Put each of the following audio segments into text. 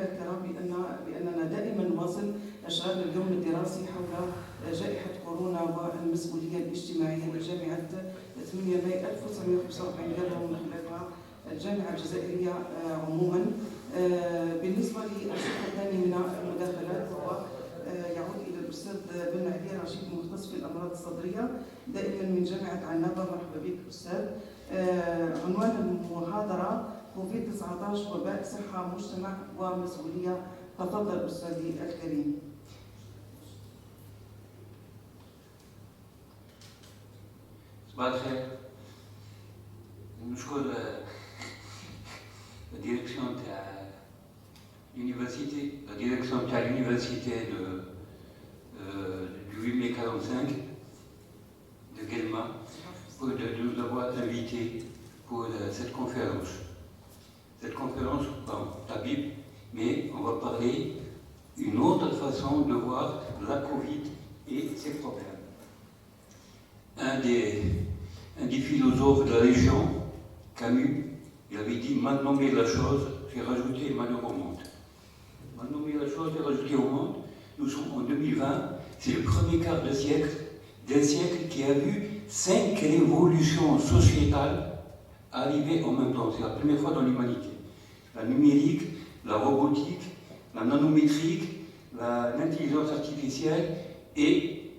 الكرام بأننا دائما نواصل إشغال اليوم الدراسي حول جائحة كورونا والمسؤولية الاجتماعية لجامعة 8 ماي 1945 ومن خلالها الجامعة الجزائرية عموما. بالنسبة للشق الثاني من المداخلات هو يعود إلى الأستاذ بن علي رشيد مختص في الأمراض الصدرية دائما من جامعة عنابة. مرحبا بك أستاذ. عنوان المحاضرة كوفيد-19 وباء صحة مجتمع ومسؤولية. تفضل أستاذي الكريم. صباح الخير. نشكر الديريكسيون تاع l'université, la direction de l'université du 8 mai 45 de Guelma de nous avoir invités pour cette conférence. Cette conférence, la Bible, mais on va parler une autre façon de voir la Covid et ses problèmes. Un des philosophes de la région, Camus, il avait dit « mal nommer la chose, c'est rajouter malheur au monde ». Mal nommer la chose, c'est rajouter au monde. Nous sommes en 2020, c'est le premier quart de siècle, d'un siècle qui a vu 5 révolutions sociétales arriver en même temps. C'est la première fois dans l'humanité. La numérique, la robotique, la nanométrique, l'intelligence artificielle et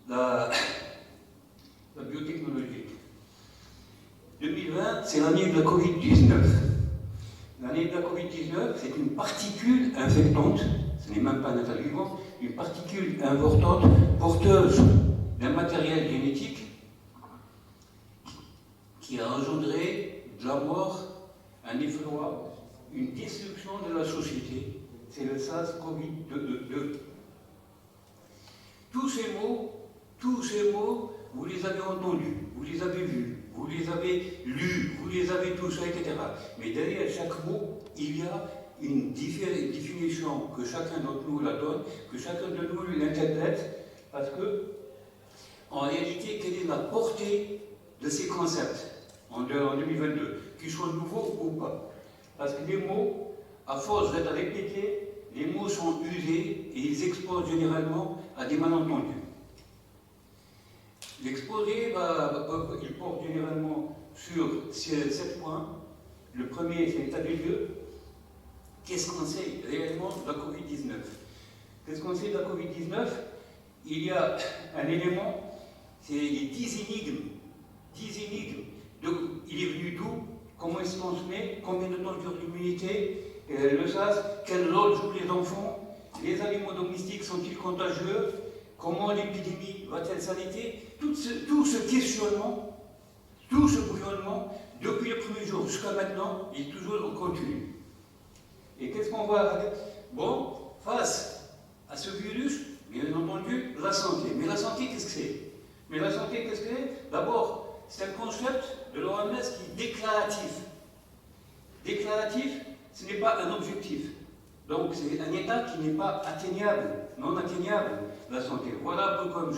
la biotechnologie. 2020, c'est l'année de la Covid-19. L'année de la Covid-19, c'est une particule infectante, ce n'est même pas un être vivant, une particule importante porteuse d'un matériel génétique qui a engendré de la mort, un effroi, une destruction de la société. C'est le SARS-CoV-2. Tous ces mots, vous les avez entendus, vous les avez vus, vous les avez lus, vous les avez tous, etc. Mais derrière chaque mot, il y a une définition que chacun d'entre nous la donne, que chacun de nous l'interprète, parce que, en réalité, quelle est la portée de ces concepts en 2022, qu'ils soient nouveaux ou pas? Parce que les mots, à force d'être répétés, les mots sont usés et ils exposent généralement à des malentendus. L'exposé, il porte généralement sur 7 points. Le premier, c'est l'état des lieux. Qu'est-ce qu'on sait réellement de la Covid-19? Qu'est-ce qu'on sait de la Covid-19? Il y a un élément, c'est les 10 énigmes. 10 énigmes. Donc, il est venu d'où? Comment il se transmet? Combien de temps dure l'immunité? Le SARS? Quel rôle jouent les enfants? Les animaux domestiques sont-ils contagieux? Comment l'épidémie va-t-elle s'arrêter? Tout ce questionnement, tout ce bouillonnement, depuis le premier jour jusqu'à maintenant, est toujours en continu. Et qu'est-ce qu'on voit? Bon, face à ce virus, bien entendu, la santé. Mais la santé, qu'est-ce que c'est? Mais la santé, qu'est-ce que c'est? D'abord, c'est un concept de l'OMS qui est déclaratif. Déclaratif, ce n'est pas un objectif. Donc, c'est un état qui n'est pas atteignable, non atteignable, la santé. Voilà un peu comme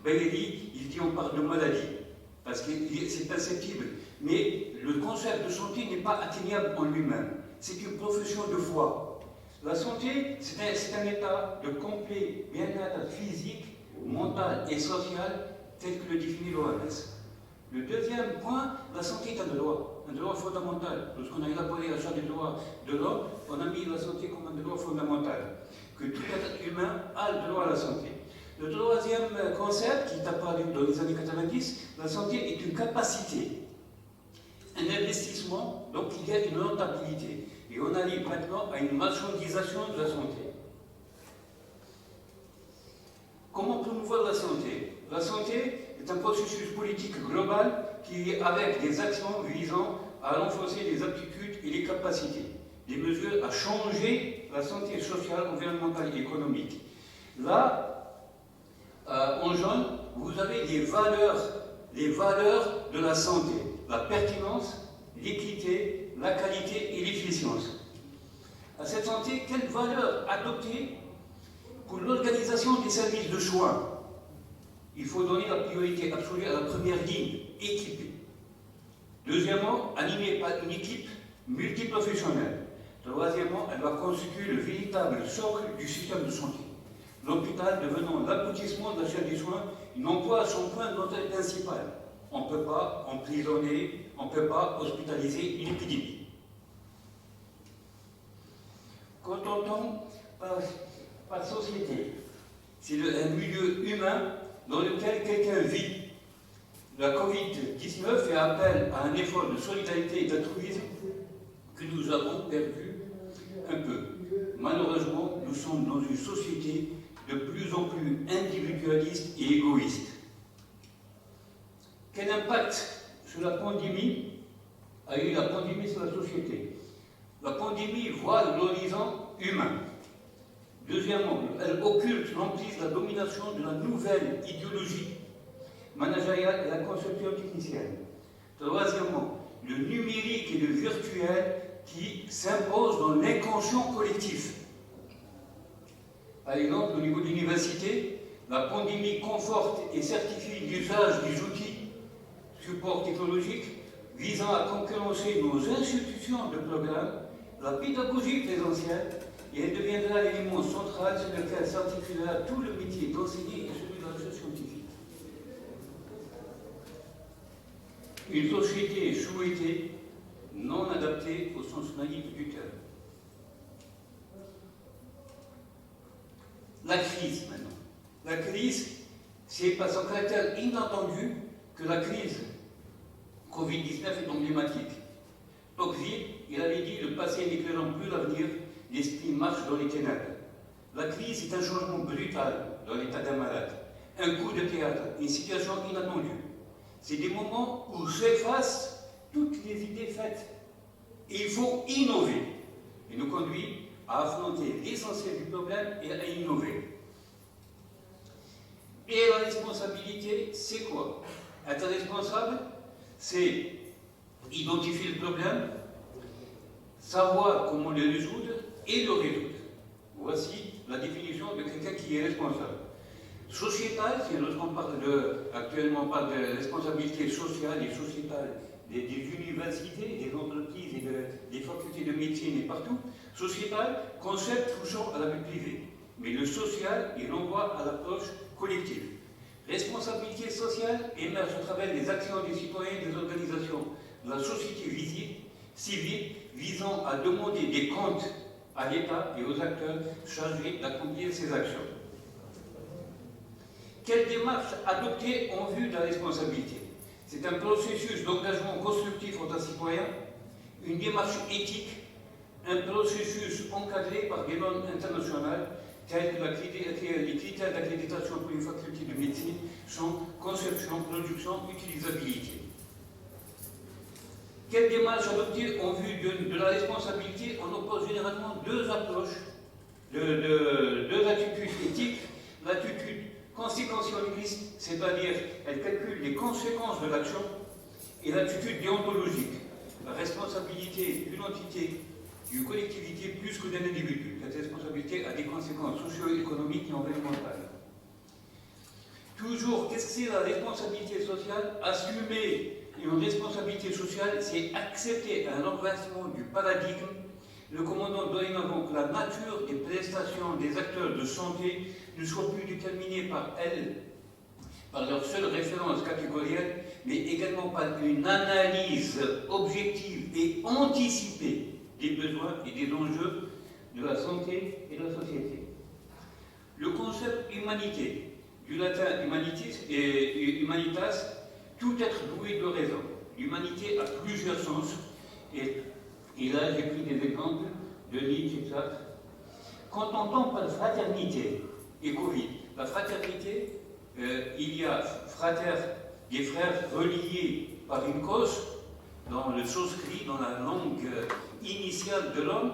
Bailey, il dit on parle de maladie, parce que c'est perceptible. Mais le concept de santé n'est pas atteignable en lui-même. C'est une profession de foi. La santé, c'est un état de complet bien-être physique, mental et social, tel que le définit l'OMS. Le deuxième point, la santé est un droit fondamental. Lorsqu'on a élaboré la charte des droits de l'homme, on a mis la santé comme un droit fondamental, que tout être humain a le droit à la santé. Le troisième concept, qui est apparu dans les années 90, la santé est une capacité, un investissement, donc il y a une rentabilité. Et on arrive maintenant à une marchandisation de la santé. Comment promouvoir la santé? La santé est un processus politique global qui est avec des actions visant à renforcer les aptitudes et les capacités, des mesures à changer la santé sociale, environnementale et économique. Là, en jaune, vous avez les valeurs de la santé, la pertinence, l'équité, la qualité et l'efficience. À cette santé, quelles valeurs adopter pour l'organisation des services de soins? Il faut donner la priorité absolue à la première ligne, équipée. Deuxièmement, animée par une équipe multiprofessionnelle. Troisièmement, troisièmement, elle va constituer le véritable socle du système de santé. L'hôpital devenant l'aboutissement de la chaîne des soins, il n'emploie son point d'entrée principal. On ne peut pas emprisonner, on ne peut pas hospitaliser une épidémie. Quand on entend par société, c'est un milieu humain dans lequel quelqu'un vit. La Covid-19 fait appel à un effort de solidarité et d'altruisme que nous avons perdu un peu. Malheureusement, nous sommes dans une société de plus en plus individualiste et égoïste. Quel impact sur la pandémie a eu la pandémie sur la société? La pandémie voile l'horizon humain. Deuxièmement, elle occulte l'emprise de la domination de la nouvelle idéologie managériale et la conception technicienne. Troisièmement, le numérique et le virtuel qui s'imposent dans l'inconscient collectif. Par exemple, au niveau de l'université, la pandémie conforte et certifie l'usage des outils, supports technologiques, visant à concurrencer nos institutions de programme, la pédagogie présentielle, et elle deviendra l'élément central sur lequel s'articulera tout le métier d'enseigner et celui de la recherche scientifique. Une société souhaitée, non adaptée au sens naïf du terme. La crise, maintenant. La crise, c'est par son caractère inattendu que la crise Covid-19 est emblématique. Tocqueville, il avait dit « Le passé n'éclairant plus l'avenir, l'esprit marche dans les ténèbres ». La crise est un changement brutal dans l'état d'un malade, un coup de théâtre, une situation inattendue. C'est des moments où s'effacent toutes les idées faites. Et il faut innover. Et nous conduit à affronter l'essentiel du problème et à innover. Et la responsabilité, c'est quoi? Être responsable, c'est identifier le problème, savoir comment le résoudre et le résoudre. Voici la définition de quelqu'un qui est responsable. Sociétal, c'est lorsqu'on parle actuellement on parle de responsabilité sociale et sociétale des universités, des entreprises et des facultés de médecine et partout. Sociétal, concept touchant à la vie privée. Mais le social, il renvoie à l'approche collective. Responsabilité sociale émerge à travers les actions des citoyens et des organisations de la société civile visant à demander des comptes à l'État et aux acteurs chargés d'accomplir ces actions. Quelle démarche adopter en vue de la responsabilité? C'est un processus d'engagement constructif entre citoyens, une démarche éthique, un processus encadré par des normes internationales telles que les critères d'accréditation pour une faculté de médecine sont conception, production, utilisabilité. Quelle démarche adopter en vue de la responsabilité? On oppose généralement deux approches, deux attitudes éthiques. L'attitude conséquentialiste, c'est-à-dire elle calcule les conséquences de l'action, et l'attitude déontologique, la responsabilité d'une entité, d'une collectivité plus que d'un individu. Cette responsabilité a des conséquences socio-économiques et environnementales. Toujours, qu'est-ce que c'est la responsabilité sociale? Assumer une responsabilité sociale, c'est accepter un renversement du paradigme, le commandant dorénavant que la nature des prestations des acteurs de santé ne soit plus déterminée par leur seule référence catégorielle, mais également par une analyse objective et anticipée des besoins et des enjeux de la santé et de la société. Le concept humanité, du latin humanitas et humanitas, tout être doué de raison. L'humanité a plusieurs sens, et là j'ai pris des exemples de Nietzsche et Sartre. Quand on entend par fraternité et Covid, la fraternité, il y a des frères reliés par une cause, dans le sanskrit, dans la langue initiale de l'homme.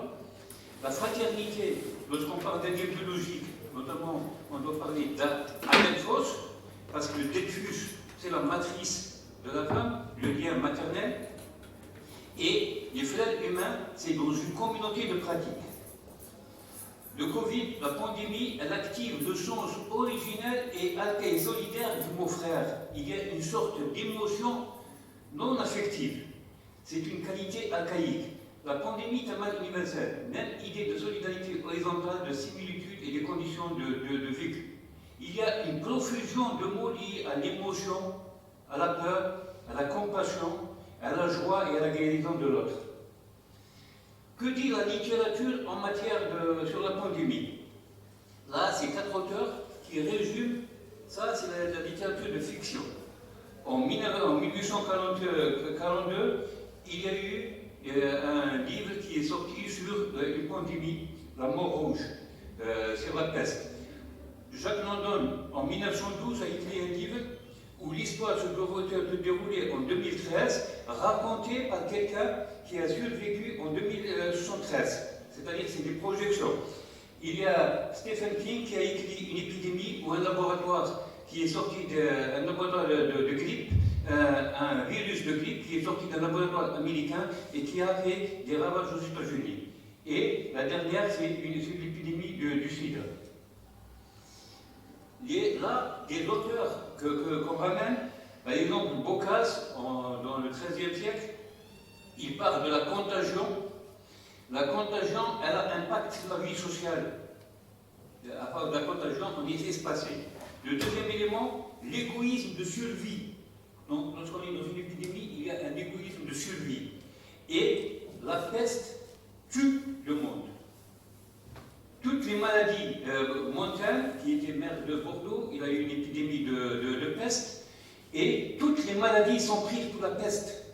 La fraternité, lorsqu'on parle d'idéologie biologique, notamment on doit parler d'adelphos, parce que le delphus, c'est la matrice de la femme, le lien maternel, et les frères humains, c'est dans une communauté de pratiques. Le Covid, la pandémie, elle active le sens originel et solidaire du mot frère. Il y a une sorte d'émotion non affective. C'est une qualité archaïque. La pandémie est un mal universel. Même d'idées de solidarité horizontale, de similitude et des conditions de vécu. Il y a une profusion de mots liés à l'émotion, à la peur, à la compassion, à la joie et à la guérison de l'autre. Que dit la littérature en matière sur la pandémie? Là, c'est 4 auteurs qui résument, ça c'est la littérature de fiction. En 1842, il y a eu un livre qui est sorti sur une pandémie, la mort rouge, sur la peste. Jacques London, en 1912, a écrit un livre où l'histoire se déroulait en 2013, racontée par quelqu'un qui a survécu en 2073. C'est-à-dire que c'est des projections. Il y a Stephen King qui a écrit une épidémie ou un laboratoire qui est sorti d'un laboratoire de grippe, un virus de grippe qui est sorti d'un laboratoire américain et qui a fait des ravages aux États-Unis. Et la dernière, c'est l'épidémie du sida. Là, des auteurs qu'on ramène, par exemple Boccace, dans le XIIIe siècle, il parle de la contagion. La contagion, elle a un impact sur la vie sociale. À part de la contagion, on est espacé. Le deuxième élément, l'égoïsme de survie. Donc, lorsqu'on est dans une épidémie, il y a un égoïsme de survie. Et la peste tue le monde. Toutes les maladies, Montaigne, qui était maire de Bordeaux, il a eu une épidémie de peste, et toutes les maladies sont prises pour la peste.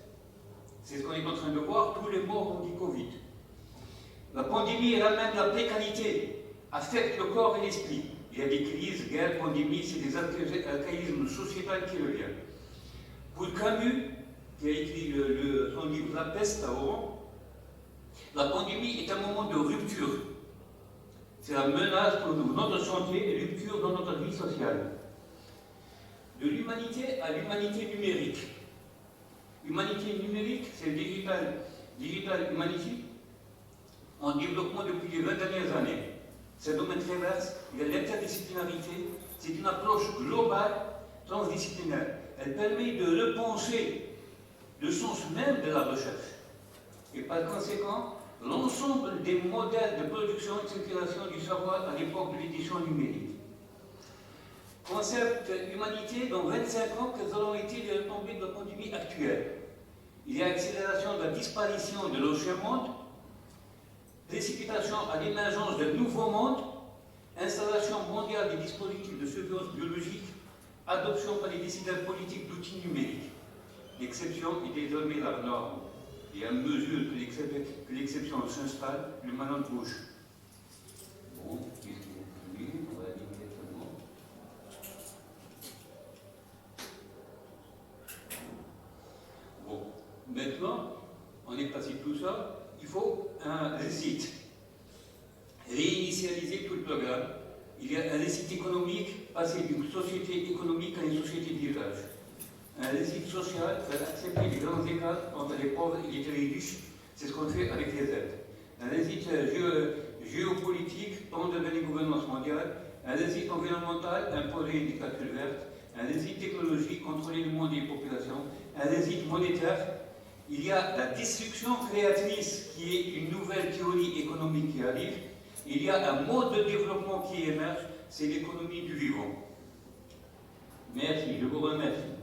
C'est ce qu'on est en train de voir, tous les morts ont dit Covid. La pandémie, elle amène la précarité, affecte le corps et l'esprit. Il y a des crises, guerres, pandémies, c'est des archaïsmes sociétals qui reviennent. Pour Camus, qui a écrit son livre La peste à Oran, la pandémie est un moment de rupture. C'est la menace pour nous, notre santé et rupture dans notre vie sociale. De l'humanité à l'humanité numérique. L'humanité numérique, c'est le digital humanity, en développement depuis les 20 dernières années. C'est un domaine très vaste, il y a l'interdisciplinarité, c'est une approche globale, transdisciplinaire. Elle permet de repenser le sens même de la recherche. Et par conséquent, l'ensemble des modèles de production et de circulation du savoir à l'époque de l'édition numérique. Concept humanité, dans 25 ans, quelles auront été les retombées de la pandémie actuelle? Il y a accélération de la disparition de l'ancien monde, précipitation à l'émergence d'un nouveau monde, installation mondiale des dispositifs de surveillance biologique, adoption par les décideurs politiques d'outils numériques. L'exception est désormais la norme. Et à mesure que l'exception s'installe, le malin bouge. Bon, puisqu'il est fini, on va limiter seulement. Bon, maintenant, on est passé tout ça, il faut un récit. Réinitialiser tout le programme. Il y a un récit économique, passer d'une société économique à une société d'usage. Un récit social, accepter les grands écarts entre les pauvres et les très riches, c'est ce qu'on fait avec les aides. Un récit géopolitique, tendre vers les gouvernances mondiales. Un récit environnemental, imposer une dictature verte. Un récit technologique, contrôler le monde et les populations. Un récit monétaire. Il y a la destruction créatrice, qui est une nouvelle théorie économique qui arrive. Il y a un mode de développement qui émerge, c'est l'économie du vivant. Merci, je vous remercie.